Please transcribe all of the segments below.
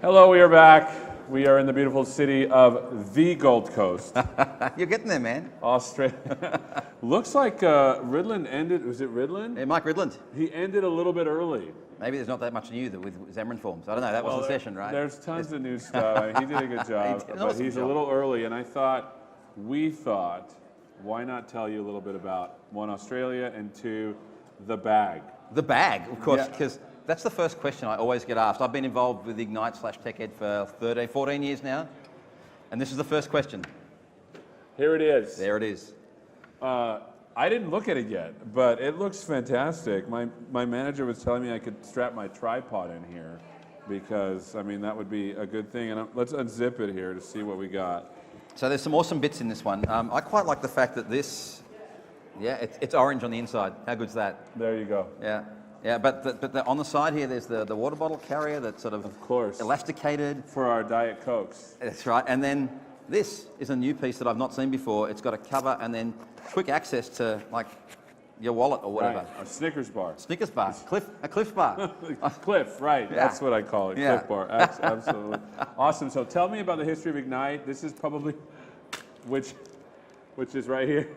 Hello, we are back. We are in the beautiful city of the Gold Coast, You're getting there, man. Australia. Looks like Ridland ended, was it Ridland? Yeah, Mike Ridland. He ended a little bit early. Maybe there's not that much new with Xamarin Forms. I don't know. That was the session, right? There's tons of new stuff. I mean, he did a good job, did an but awesome he's a job. little early, and we thought, why not tell you a little bit about one, Australia, and two, the bag. The bag, of course, Yeah. because that's the first question I always get asked. I've been involved with Ignite/TechEd for 13, 14 years now, and this is the first question. Here it is. There it is. I didn't look at it yet, but it looks fantastic. My manager was telling me I could strap my tripod in here because, I mean, that would be a good thing. And let's unzip it here to see what we got. So there's some awesome bits in this one. I quite like the fact that this, it's orange on the inside. How good's that? There you go. Yeah, but on the side here, there's the water bottle carrier that's sort of course. elasticated. For our Diet Cokes. That's right. And then this is a new piece that I've not seen before. It's got a cover and then quick access to like your wallet or whatever. Right. A Snickers bar. Snickers bar, a Cliff bar. Cliff, right. Yeah. That's what I call it, Yeah. Cliff bar. Absolutely. Awesome. So tell me about the history of Ignite. This is probably, which is right here.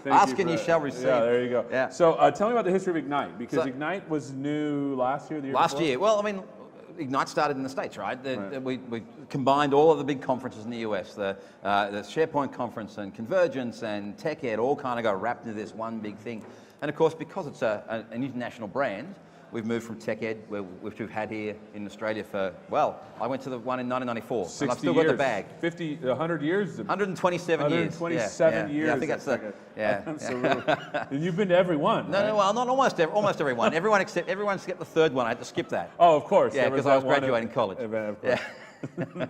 Ask and you shall receive. Yeah, there you go. Yeah. So tell me about the history of Ignite, because So- Ignite was new last year, the year Last before? year, well, I mean, Ignite started in the States, right? We combined all of the big conferences in the US, the SharePoint conference and Convergence and TechEd all kind of got wrapped into this one big thing. And of course, because it's an international brand, we've moved from TechEd, which we've had here in Australia for, well, I went to the one in 1994, and 60 I've still years. got the bag. 100 years. 127 years. 127 years. Yeah, I think that's the, yeah. Absolutely. And you've been to every one, No, right? no, well, not almost everyone. Everyone except the third one. I had to skip that. Oh, of course. Yeah, There because that I was one graduating college. Event, of course.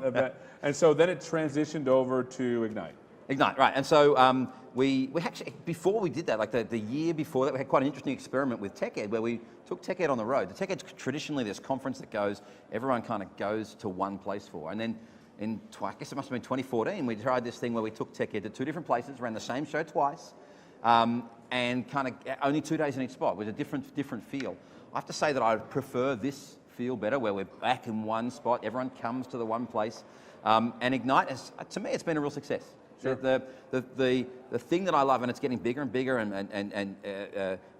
Event. And so then it transitioned over to Ignite. Ignite, right. And so we actually, before we did that, like the year before that, we had quite an interesting experiment with TechEd where we took TechEd on the road. The TechEd's traditionally this conference that everyone kind of goes to one place for. And then I guess it must have been 2014, we tried this thing where we took TechEd to two different places, ran the same show twice, and kind of only 2 days in each spot with a different feel. I have to say that I prefer this feel better, where we're back in one spot, everyone comes to the one place. And Ignite, to me, it's been a real success. Sure. The thing that I love, and it's getting bigger and bigger and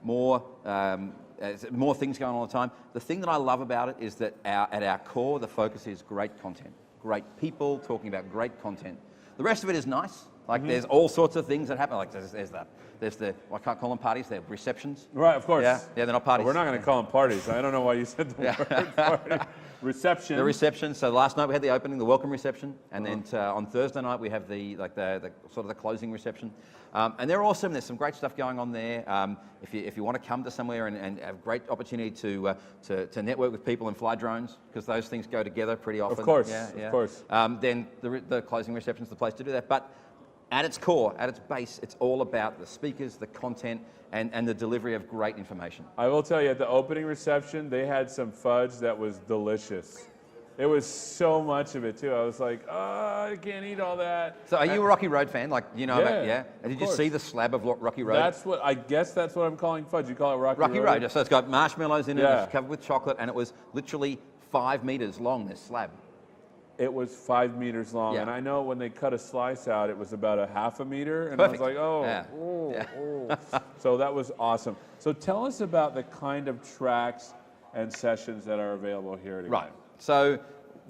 more things going on all the time. The thing that I love about it is that at our core, the focus is great content, great people talking about great content. The rest of it is nice. Like there's all sorts of things that happen. Like there's the I can't call them parties. They're receptions. Right, of course. Yeah, they're not parties. We're not going to call them parties. I don't know why you said the word party. Reception. The reception. So last night we had the opening, the welcome reception, and then on Thursday night we have the sort of the closing reception. And they're awesome. There's some great stuff going on there. If you want to come to somewhere and have great opportunity to network with people and fly drones, because those things go together pretty often. Of course, yeah. of course. Then the closing reception is the place to do that. But at its core, at its base, it's all about the speakers, the content, and the delivery of great information. I will tell you, at the opening reception, they had some fudge that was delicious. It was so much of it, too. I was like, oh, I can't eat all that. So are you a Rocky Road fan? Like, you know, Yeah, And did of you course. see the slab of Rocky Road? I guess that's what I'm calling fudge. You call it Rocky Road? Rocky Road. So it's got marshmallows in it, Yeah. it's covered with chocolate, and it was literally 5 meters long, this slab. It was 5 meters long, Yeah. and I know when they cut a slice out, it was about a half a meter, and Perfect. I was like, oh, Yeah. oh, Yeah. oh. So that was awesome. So tell us about the kind of tracks and sessions that are available here at Ignite. Right. So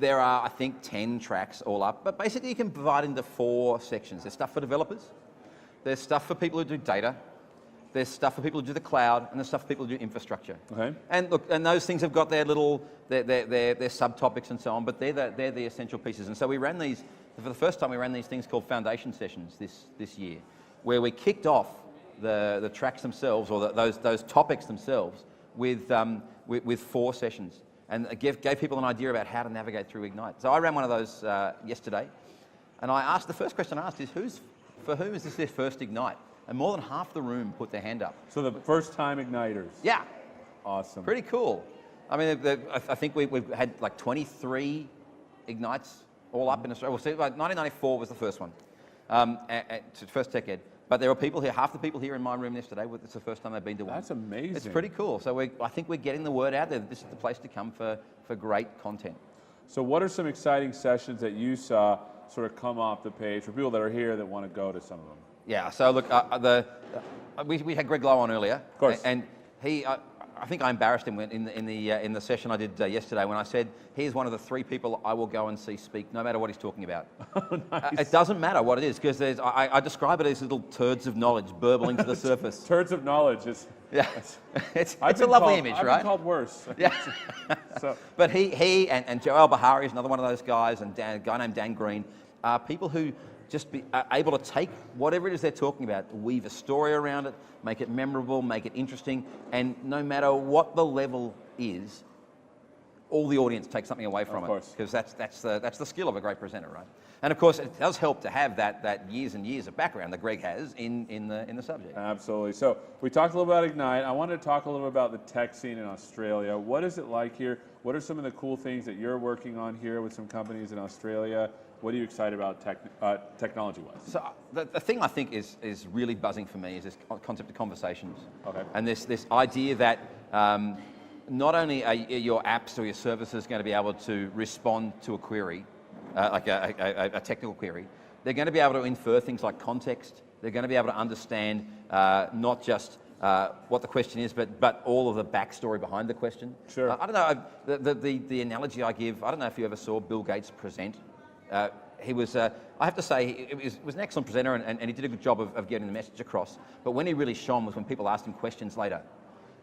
there are, I think, 10 tracks all up, but basically you can divide into 4 sections. There's stuff for developers, there's stuff for people who do data, there's stuff for people who do the cloud, and there's stuff for people who do infrastructure. Okay. And look, and those things have got their little, their subtopics and so on, but they're the essential pieces. And so we ran these, for the first time we ran these things called foundation sessions this year, where we kicked off the tracks themselves, or those topics themselves, with 4 sessions. And it gave people an idea about how to navigate through Ignite. So I ran one of those yesterday, and the first question I asked is, for whom is this their first Ignite? And more than half the room put their hand up. So the first-time Igniters. Yeah. Awesome. Pretty cool. I mean, I think we've had like 23 Ignites all up in Australia. Well, see, like 1994 was the first one, first TechEd. But there are people here, half the people here in my room yesterday, it's the first time they've been to one. That's amazing. It's pretty cool. So I think we're getting the word out there that this is the place to come for great content. So what are some exciting sessions that you saw sort of come off the page for people that are here that want to go to some of them? Yeah, so look, we had Greg Lowe on earlier. Of course. And he, I think I embarrassed him in the session I did yesterday when I said, here's one of the 3 people I will go and see speak, no matter what he's talking about. Oh, nice. It doesn't matter what it is, because I describe it as little turds of knowledge burbling to the surface. Turds of knowledge. Yeah, it's a lovely image, right? I've been called worse. Yeah. So. But he and Joel Bahari is another one of those guys, and a guy named Dan Green, are people who just are able to take whatever it is they're talking about, weave a story around it, make it memorable, make it interesting, and no matter what the level is, all the audience takes something away from it, because that's the skill of a great presenter, right? And of course, it does help to have that years and years of background that Greg has in the subject. Absolutely. So we talked a little about Ignite. I wanted to talk a little about the tech scene in Australia. What is it like here? What are some of the cool things that you're working on here with some companies in Australia? What are you excited about technology-wise? So the thing I think is really buzzing for me is this concept of conversations. Okay. And this idea that not only are your apps or your services going to be able to respond to a query, like a technical query, they're going to be able to infer things like context. They're going to be able to understand not just what the question is, but all of the backstory behind the question. Sure. I don't know, the analogy I give, I don't know if you ever saw Bill Gates present. He was, I have to say, it was an excellent presenter, and he did a good job of getting the message across. But when he really shone was when people asked him questions later.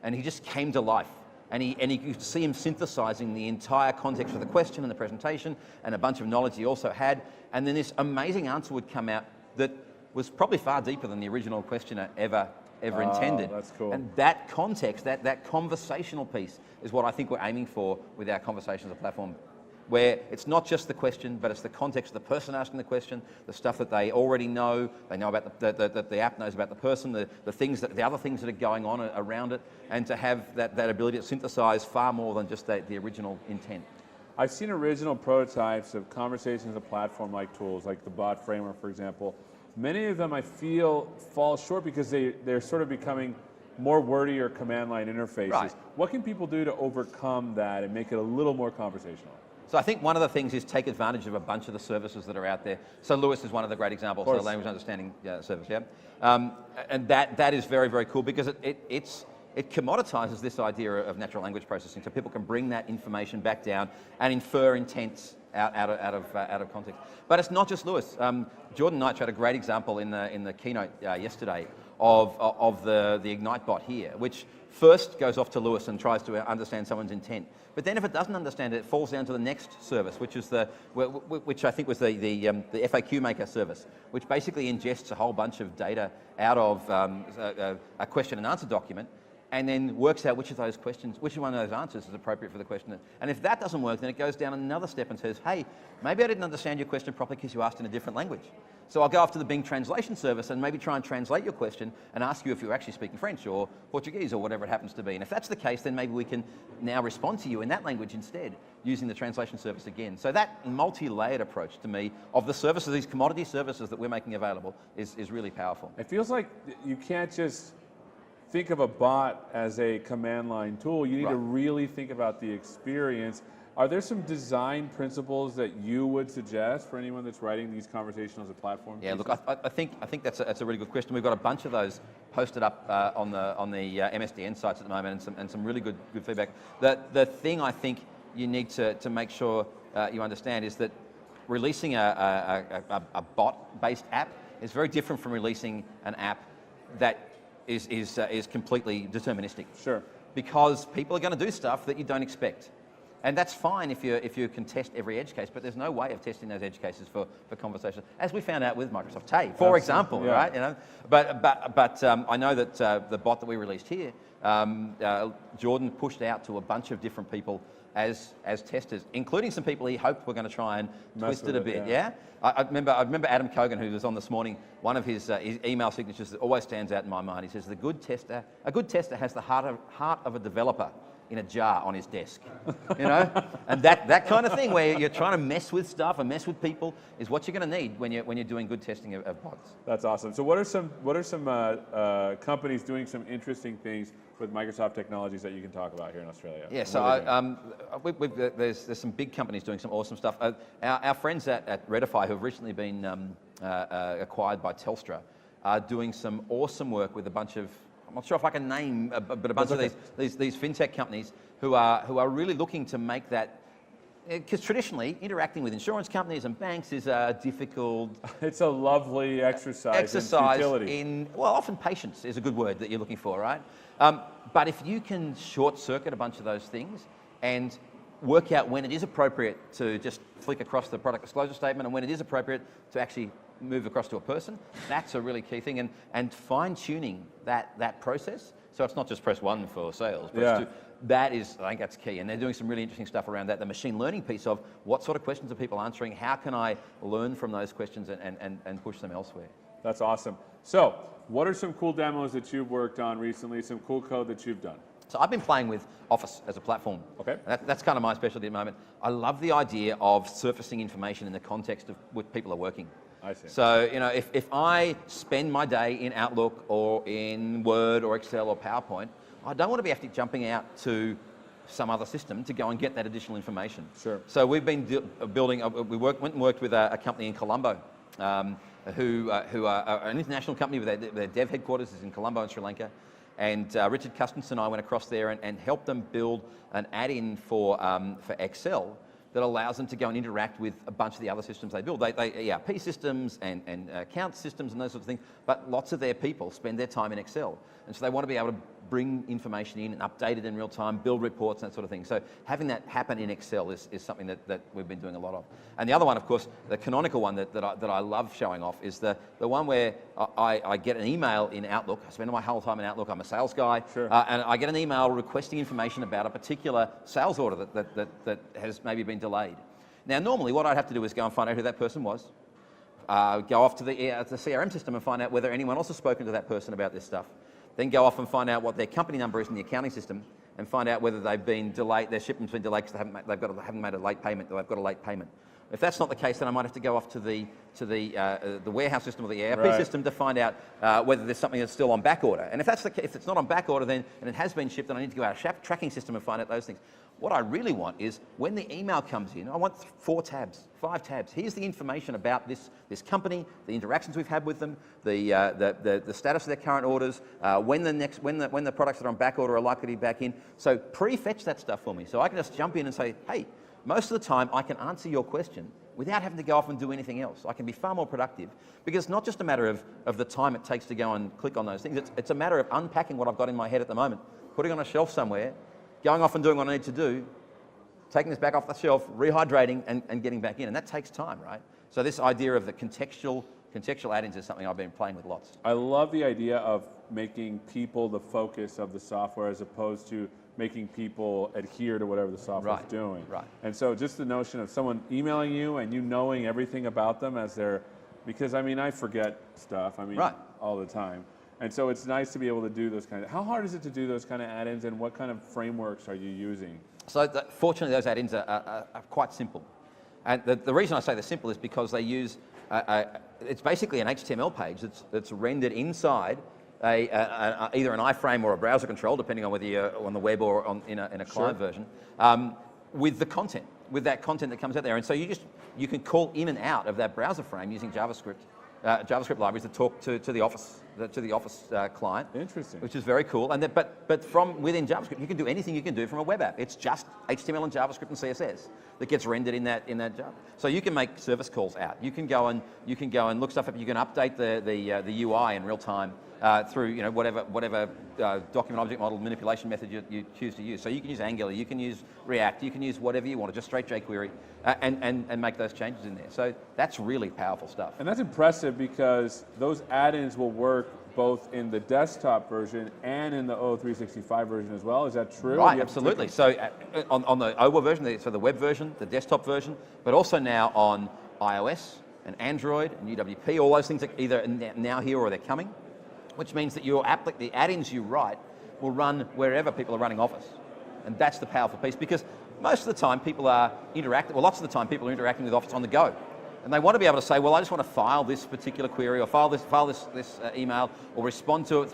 And he just came to life. And you could see him synthesizing the entire context of the question and the presentation and a bunch of knowledge he also had. And then this amazing answer would come out that was probably far deeper than the original questioner ever intended. That's cool. And that context, that conversational piece is what I think we're aiming for with our Conversations as a platform, where it's not just the question, but it's the context of the person asking the question, the stuff that they already know. They know about the app knows about the person, the other things that are going on around it, and to have that ability to synthesize far more than just the original intent. I've seen original prototypes of Conversations as a platform-like tools, like the bot framework, for example. Many of them I feel fall short because they're sort of becoming more wordy or command line interfaces. Right. What can people do to overcome that and make it a little more conversational? So I think one of the things is take advantage of a bunch of the services that are out there. So Lewis is one of the great examples, the language understanding service, yeah? And that is very, very cool because it commoditizes this idea of natural language processing, so people can bring that information back down and infer intents out of context. But it's not just Lewis. Jordan Knight had a great example in the keynote yesterday of the Ignite bot here, which first goes off to Lewis and tries to understand someone's intent. But then if it doesn't understand it, it falls down to the next service, which is which I think was the FAQ maker service, which basically ingests a whole bunch of data out of a question and answer document, and then works out which one of those answers is appropriate for the question. And if that doesn't work, then it goes down another step and says, hey, maybe I didn't understand your question properly because you asked in a different language. So I'll go off to the Bing translation service and maybe try and translate your question and ask you if you're actually speaking French or Portuguese or whatever it happens to be. And if that's the case, then maybe we can now respond to you in that language instead, using the translation service again. So that multi-layered approach to me of the services, these commodity services that we're making available is really powerful. It feels like you can't just think of a bot as a command line tool. You need to really think about the experience. Are there some design principles that you would suggest for anyone that's writing these conversations as a platform? Yeah, look, I think that's a really good question. We've got a bunch of those posted up on the MSDN sites at the moment, and some really good feedback. The thing I think you need to make sure you understand is that releasing a bot-based app is very different from releasing an app that is completely deterministic. Sure. Because people are going to do stuff that you don't expect. And that's fine if you can test every edge case, but there's no way of testing those edge cases for conversation, as we found out with Microsoft Tay, for example, right? You know, but I know that the bot that we released here, Jordan pushed out to a bunch of different people as testers, including some people he hoped were going to try and twist it a bit. Yeah. I remember Adam Kogan, who was on this morning. One of his email signatures that always stands out in my mind. He says, a good tester has the heart of a developer in a jar on his desk, you know, and that kind of thing where you're trying to mess with stuff and mess with people is what you're going to need when you're doing good testing of bots. That's awesome. So what are some companies doing some interesting things with Microsoft technologies that you can talk about here in Australia? Yeah, And so what are they doing? there's some big companies doing some awesome stuff. Our friends at Redify, who have recently been acquired by Telstra, are doing some awesome work with a bunch of, I'm not sure if I can name, but a bunch of these fintech companies who are really looking to make that. Because traditionally, interacting with insurance companies and banks is a difficult It's a lovely exercise in futility. well, often patience is a good word that you're looking for, right? But if you can short circuit a bunch of those things and work out when it is appropriate to just flick across the product disclosure statement and when it is appropriate to actually move across to a person, that's a really key thing. And fine-tuning that process, so it's not just press 1 for sales, press 2. That is, I think that's key. And they're doing some really interesting stuff around that. The machine learning piece of what sort of questions are people answering? How can I learn from those questions and push them elsewhere? That's awesome. So, what are some cool demos that you've worked on recently, some cool code that you've done? So I've been playing with Office as a platform. Okay. That's kind of my specialty at the moment. I love the idea of surfacing information in the context of what people are working. I see. So, if I spend my day in Outlook or in Word or Excel or PowerPoint, I don't want to be actually jumping out to some other system to go and get that additional information. Sure. So we've been building, went and worked with a company in Colombo, who are an international company with their dev headquarters is in Colombo in Sri Lanka. And Richard Custance and I went across there and helped them build an add-in for Excel that allows them to go and interact with a bunch of the other systems they build. They ERP systems and account systems and those sorts of things, but lots of their people spend their time in Excel. And so they want to be able to bring information in and update it in real time, build reports and that sort of thing. So having that happen in Excel is something that we've been doing a lot of. And the other one, of course, the canonical one that I love showing off is the one where I get an email in Outlook. I spend my whole time in Outlook. I'm a sales guy. Sure. And I get an email requesting information about a particular sales order that has maybe been delayed. Now, normally what I'd have to do is go and find out who that person was, go off to the CRM system and find out whether anyone else has spoken to that person about this stuff. Then go off and find out what their company number is in the accounting system and find out whether they've been delayed, their shipment's been delayed because haven't made a late payment or they've got a late payment. If that's not the case, then I might have to go off to the warehouse system or the ERP system to find out whether there's something that's still on back order. And if it's not on back order, then and it has been shipped, then I need to go out a tracking system and find out those things. What I really want is when the email comes in, I want 4 tabs, 5 tabs. Here's the information about this company, the interactions we've had with them, the status of their current orders, when the products that are on back order are likely to be back in. So pre-fetch that stuff for me, so I can just jump in and say, hey, most of the time I can answer your question without having to go off and do anything else. I can be far more productive because it's not just a matter of the time it takes to go and click on those things. It's a matter of unpacking what I've got in my head at the moment, putting it on a shelf somewhere, going off and doing what I need to do, taking this back off the shelf, rehydrating and getting back in. And that takes time, right? So this idea of the contextual add-ins is something I've been playing with lots. I love the idea of making people the focus of the software as opposed to making people adhere to whatever the software is doing. Right. And so just the notion of someone emailing you and you knowing everything about them as they're, because I mean, I forget stuff, all the time. And so it's nice to be able to do those how hard is it to do those kind of add-ins and what kind of frameworks are you using? So fortunately those add-ins are quite simple. And the reason I say they're simple is because they use, it's basically an HTML page that's rendered inside either an iframe or a browser control, depending on whether you're on the web or in a client version, with the content, with that content that comes out there. And so you can call in and out of that browser frame using JavaScript libraries that talk to the Office client. Interesting. Which is very cool. And but from within JavaScript, you can do anything you can do from a web app. It's just HTML and JavaScript and CSS that gets rendered in that Java. So you can make service calls out. You can go and look stuff up. You can update the UI in real time through whatever document object model manipulation method you choose to use. So you can use Angular, you can use React, you can use whatever you want, just straight jQuery, and make those changes in there. So that's really powerful stuff. And that's impressive because those add-ins will work both in the desktop version and in the O365 version as well. Is that true? Right, absolutely. So on the OWA version, so the web version, the desktop version, but also now on iOS and Android and UWP, all those things are either now here or they're coming, which means that the add-ins you write will run wherever people are running Office. And that's the powerful piece because most of the time people are lots of the time people are interacting with Office on the go. and they want to be able to say, well, I just want to file this particular query or file this email or respond to it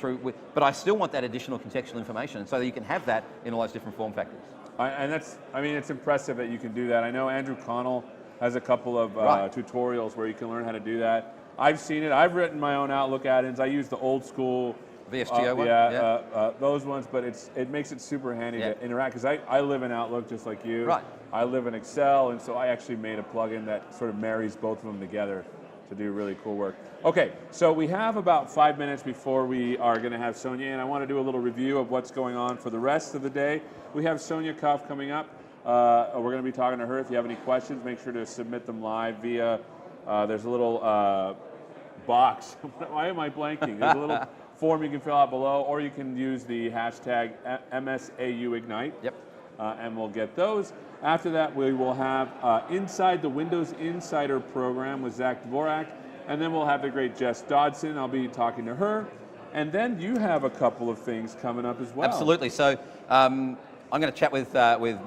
but I still want that additional contextual information, so that you can have that in all those different form factors. And it's impressive that you can do that. I know Andrew Connell has a couple of tutorials where you can learn how to do that. I've seen it. I've written my own Outlook add-ins. I use the old school VSTO one? Those ones, but it makes it super handy to interact, because I live in Outlook just like you. Right. I live in Excel, and so I actually made a plugin that sort of marries both of them together to do really cool work. Okay, so we have about 5 minutes before we are going to have Sonia, and I want to do a little review of what's going on for the rest of the day. We have Sonia Cuff coming up. We're going to be talking to her. If you have any questions, make sure to submit them live via, there's a little box. Why am I blanking? There's a little form you can fill out below, or you can use the hashtag MSAUignite. Yep. And we'll get those. After that, we will have Inside the Windows Insider program with Zach Dvorak, and then we'll have the great Jess Dodson. I'll be talking to her. And then you have a couple of things coming up as well. Absolutely. So I'm going to chat with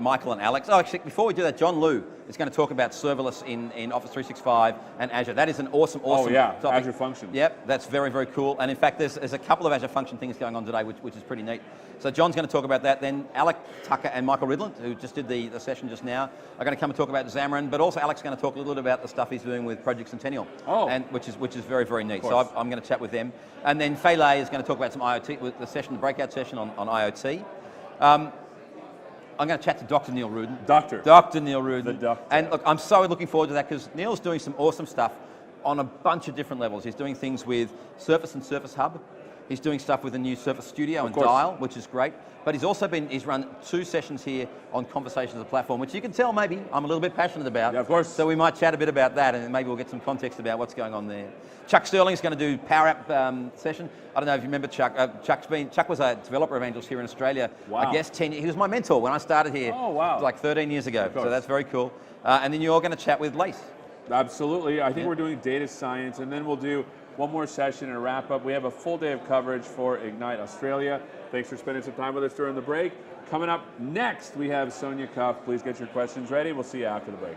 Michael and Alex. Oh, actually, before we do that, John Liu is going to talk about serverless in Office 365 and Azure. That is an awesome topic. Azure Functions. Yep, that's very, very cool. And in fact, there's a couple of Azure Function things going on today, which is pretty neat. So John's going to talk about that. Then Alec Tucker and Michael Ridland, who just did the session just now, are going to come and talk about Xamarin. But also Alec's going to talk a little bit about the stuff he's doing with Project Centennial, which is very, very neat. So I'm going to chat with them. And then Fei Lei is going to talk about some IoT, with the breakout session on IoT. I'm going to chat to Dr. Neil Rudin. Dr. Neil Rudin. The doctor. And look, I'm so looking forward to that, because Neil's doing some awesome stuff on a bunch of different levels. He's doing things with Surface and Surface Hub. He's doing stuff with the new Surface Studio and Dial, which is great. But he's run 2 sessions here on Conversations as a Platform, which you can tell maybe I'm a little bit passionate about. Yeah, of course. So we might chat a bit about that, and maybe we'll get some context about what's going on there. Chuck Sterling's going to do Power App session. I don't know if you remember Chuck. Chuck was a developer evangelist here in Australia. Wow. I guess 10 years. He was my mentor when I started here. Oh, wow. Like 13 years ago. So that's very cool. And then you're going to chat with Lace. Absolutely. I think we're doing data science, and then we'll do one more session and a wrap up. We have a full day of coverage for Ignite Australia. Thanks for spending some time with us during the break. Coming up next, we have Sonia Cuff. Please get your questions ready. We'll see you after the break.